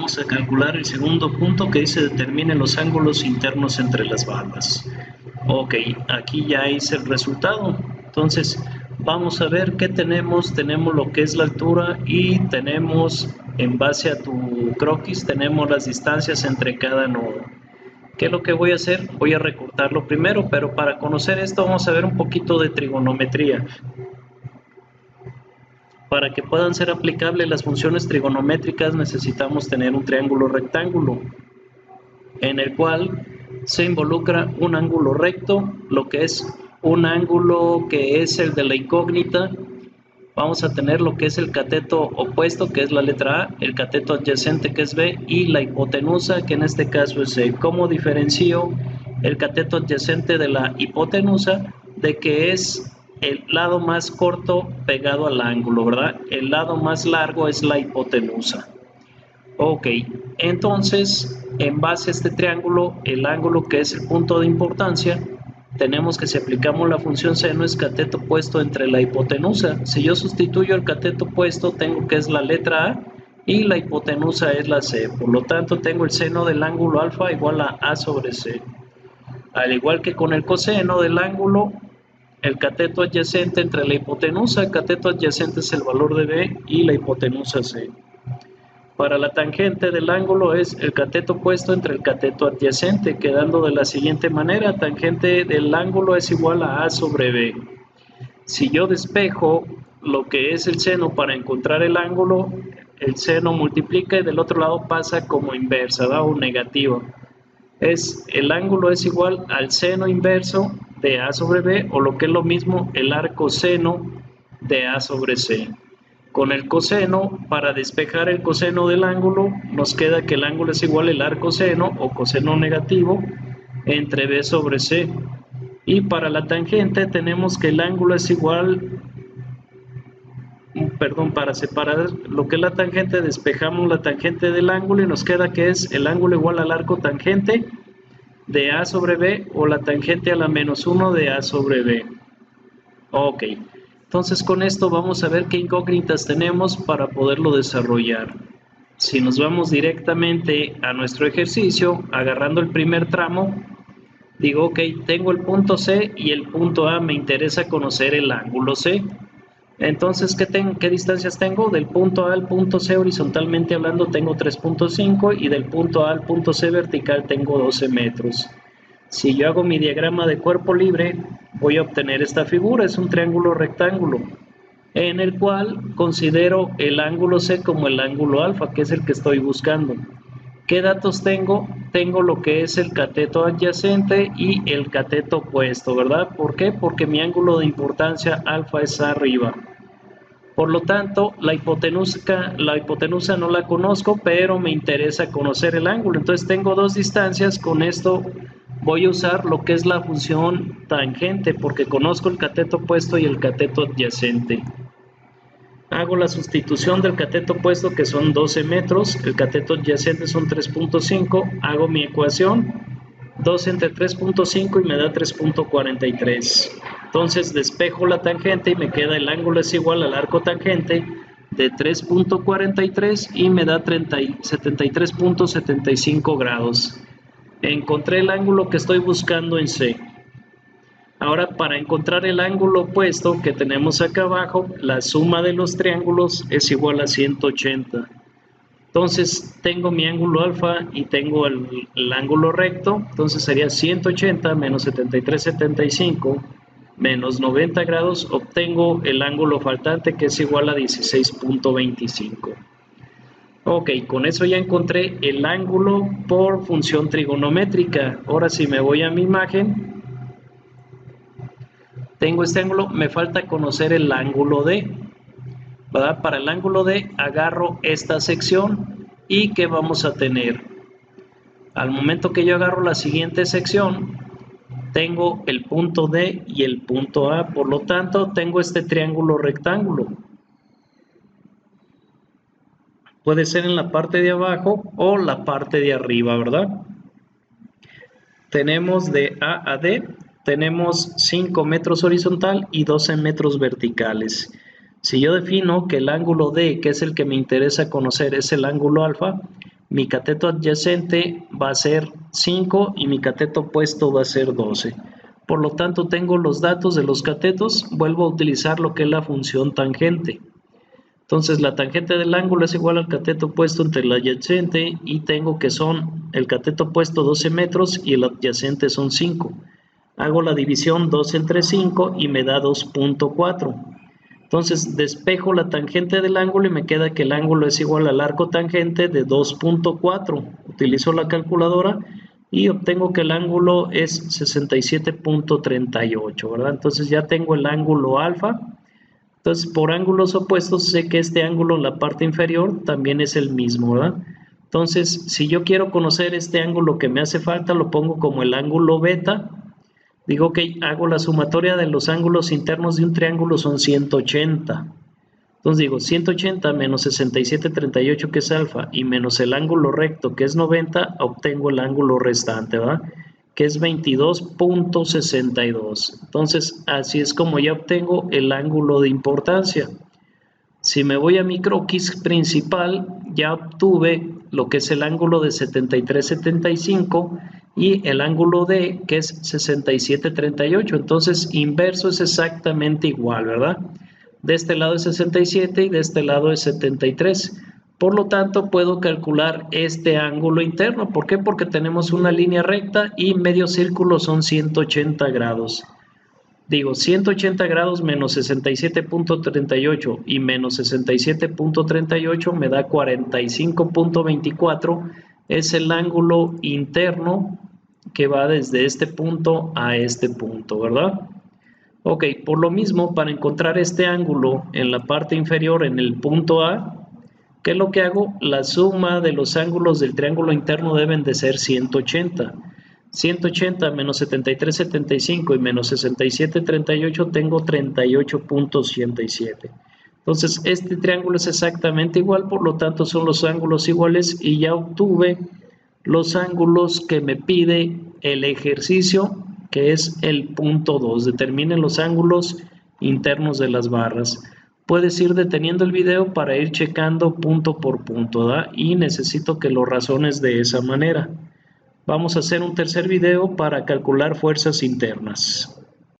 vamos a calcular el segundo punto que dice determine los ángulos internos entre las barras. Ok, aquí ya hice el resultado. Entonces vamos a ver qué tenemos. Tenemos lo que es la altura y tenemos, en base a tu croquis, tenemos las distancias entre cada nodo. ¿Qué es lo que voy a hacer? Voy a recortarlo primero, pero para conocer esto vamos a ver un poquito de trigonometría. Para que puedan ser aplicables las funciones trigonométricas necesitamos tener un triángulo rectángulo en el cual se involucra un ángulo recto, lo que es un ángulo que es el de la incógnita. Vamos a tener lo que es el cateto opuesto, que es la letra A, el cateto adyacente, que es B, y la hipotenusa, que en este caso es C. ¿Cómo diferencio el cateto adyacente de la hipotenusa? De que es el lado más corto pegado al ángulo, ¿verdad? El lado más largo es la hipotenusa. Ok, entonces, en base a este triángulo, el ángulo que es el punto de importancia, tenemos que si aplicamos la función seno es cateto opuesto entre la hipotenusa. Si yo sustituyo el cateto opuesto, tengo que es la letra A y la hipotenusa es la C. Por lo tanto, tengo el seno del ángulo alfa igual a A sobre C. Al igual que con el coseno del ángulo, el cateto adyacente entre la hipotenusa, el cateto adyacente es el valor de B y la hipotenusa C. Para la tangente del ángulo es el cateto opuesto entre el cateto adyacente, quedando de la siguiente manera: tangente del ángulo es igual a A sobre B. Si yo despejo lo que es el seno para encontrar el ángulo, el seno multiplica y del otro lado pasa como inversa, ¿da? O negativa. El ángulo es igual al seno inverso de A sobre B, o lo que es lo mismo, el arco seno de A sobre C. Con el coseno, para despejar el coseno del ángulo, nos queda que el ángulo es igual al arco seno o coseno negativo entre B sobre C. Y para la tangente tenemos que el ángulo es igual, para separar lo que es la tangente, despejamos la tangente del ángulo y nos queda que es el ángulo igual al arco tangente de A sobre B o la tangente a la menos 1 de A sobre B. Ok. Entonces con esto vamos a ver qué incógnitas tenemos para poderlo desarrollar. Si nos vamos directamente a nuestro ejercicio, agarrando el primer tramo, digo, ok, tengo el punto C y el punto A, me interesa conocer el ángulo C. Entonces, ¿qué distancias tengo? Del punto A al punto C, horizontalmente hablando, tengo 3.5 y del punto A al punto C vertical tengo 12 metros. Si yo hago mi diagrama de cuerpo libre, voy a obtener esta figura. Es un triángulo rectángulo en el cual considero el ángulo C como el ángulo alfa, que es el que estoy buscando. ¿Qué datos tengo? Tengo lo que es el cateto adyacente y el cateto opuesto, ¿verdad? ¿Por qué? Porque mi ángulo de importancia alfa es arriba. Por lo tanto, la hipotenusa no la conozco, pero me interesa conocer el ángulo. Entonces tengo dos distancias. Con esto voy a usar lo que es la función tangente, porque conozco el cateto opuesto y el cateto adyacente. Hago la sustitución del cateto opuesto, que son 12 metros, el cateto adyacente son 3.5, hago mi ecuación, 2 entre 3.5 y me da 3.43. Entonces despejo la tangente y me queda el ángulo es igual al arco tangente de 3.43 y me da 73.75 grados. Encontré el ángulo que estoy buscando en C. Ahora, para encontrar el ángulo opuesto que tenemos acá abajo, la suma de los triángulos es igual a 180. Entonces tengo mi ángulo alfa y tengo el ángulo recto, entonces sería 180 menos 73.75 menos 90 grados, obtengo el ángulo faltante, que es igual a 16.25. Ok, con eso ya encontré el ángulo por función trigonométrica. Ahora si me voy a mi imagen, tengo este ángulo, me falta conocer el ángulo D, ¿verdad? Para el ángulo D agarro esta sección y ¿qué vamos a tener? Al momento que yo agarro la siguiente sección, tengo el punto D y el punto A, por lo tanto tengo este triángulo rectángulo. Puede ser en la parte de abajo o la parte de arriba, ¿verdad? Tenemos de A a D, tenemos 5 metros horizontal y 12 metros verticales. Si yo defino que el ángulo D, que es el que me interesa conocer, es el ángulo alfa, mi cateto adyacente va a ser 5 y mi cateto opuesto va a ser 12. Por lo tanto, tengo los datos de los catetos, vuelvo a utilizar lo que es la función tangente. Entonces, la tangente del ángulo es igual al cateto opuesto entre el adyacente y tengo que son el cateto opuesto 12 metros y el adyacente son 5. Hago la división 2 entre 5 y me da 2.4. Entonces despejo la tangente del ángulo y me queda que el ángulo es igual al arco tangente de 2.4. Utilizo la calculadora y obtengo que el ángulo es 67.38, ¿verdad? Entonces ya tengo el ángulo alfa. Entonces por ángulos opuestos sé que este ángulo en la parte inferior también es el mismo, ¿verdad? Entonces si yo quiero conocer este ángulo que me hace falta, lo pongo como el ángulo beta. Digo que hago la sumatoria de los ángulos internos de un triángulo son 180. Entonces digo 180 menos 67.38 que es alfa y menos el ángulo recto que es 90, obtengo el ángulo restante, ¿verdad? Que es 22.62. Entonces así es como ya obtengo el ángulo de importancia. Si me voy a mi croquis principal, ya obtuve lo que es el ángulo de 73.75 y el ángulo D que es 67.38. Entonces inverso es exactamente igual, ¿verdad? De este lado es 67 y de este lado es 73. Por lo tanto, puedo calcular este ángulo interno. ¿Por qué? Porque tenemos una línea recta y medio círculo son 180 grados. Digo, 180 grados menos 67.38 y menos 67.38 me da 45.24. Es el ángulo interno que va desde este punto a este punto, ¿verdad? Ok, por lo mismo, para encontrar este ángulo en la parte inferior, en el punto A, ¿qué es lo que hago? La suma de los ángulos del triángulo interno deben de ser 180. 180 menos 73.75 y menos 67.38 tengo 38.87. Entonces este triángulo es exactamente igual, por lo tanto son los ángulos iguales y ya obtuve los ángulos que me pide el ejercicio, que es el punto 2. Determinen los ángulos internos de las barras. Puedes ir deteniendo el video para ir checando punto por punto, ¿verdad? Y necesito que lo razones de esa manera. Vamos a hacer un tercer video para calcular fuerzas internas.